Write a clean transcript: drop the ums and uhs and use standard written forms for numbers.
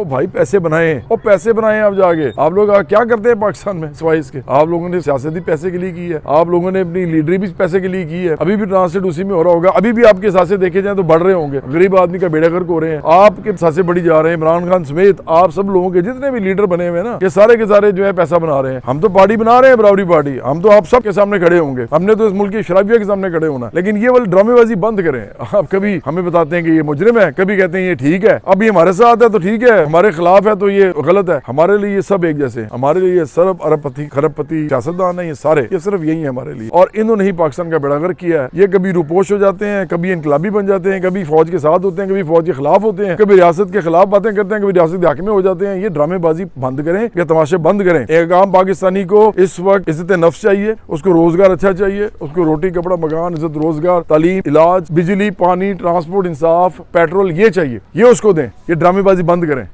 भाई पैसे बनाए और पैसे बनाए आप जाके आप लोग क्या करते हैं पाकिस्तान में सिवाय इसके? आप लोगों ने सियासत भी पैसे के लिए की है, आप लोगों ने अपनी लीडरी भी पैसे के लिए की है। अभी भी ट्रांसलेट उसी में हो रहा होगा, अभी भी आपके सासे देखे जाए तो बढ़ रहे होंगे, गरीब आदमी का बेड़ा गर्क हो रहे हैं, आपके सासे बढ़ी जा रहे हैं। इमरान खान समेत आप सब लोगों के जितने भी लीडर बने हुए ना, ये सारे के सारे जो है पैसा बना रहे हैं। हम तो पार्टी बना रहे हैं, बराबरी पार्टी, हम तो आप सब के सामने खड़े होंगे, हमने तो इस मुल्क की शराबिया के सामने खड़े होना। लेकिन ये वाली ड्रामेबाजी बंद करें। आप कभी हमें बताते हैं कि ये मुजरिम है, कभी कहते हैं ये ठीक है, अब ये हमारे साथ है तो ठीक है, हमारे खिलाफ है तो ये गलत है। हमारे लिए ये सब एक जैसे, हमारे लिए ये सरब अरबपति खरबपति सियासतदान है, ये सारे ये सिर्फ यही है हमारे लिए। और इन्होंने ही पाकिस्तान का बेड़ा गर्क किया है। ये कभी रूपोश हो जाते हैं, कभी इनकलाबी बन जाते हैं, कभी फौज के साथ होते हैं, कभी फौज के खिलाफ होते हैं, कभी रियासत के खिलाफ बातें करते हैं, कभी रियासत के हक में हो जाते हैं। ये ड्रामेबाजी बंद करें, ये तमाशे बंद करें। एक आम पाकिस्तानी को इस वक्त इज्जत नफ्स चाहिए, उसको रोजगार अच्छा चाहिए, उसको रोटी कपड़ा मकान इज्जत रोजगार तालीम इलाज बिजली पानी ट्रांसपोर्ट इंसाफ पेट्रोल ये चाहिए, ये उसको दें। ये ड्रामेबाजी बंद करें।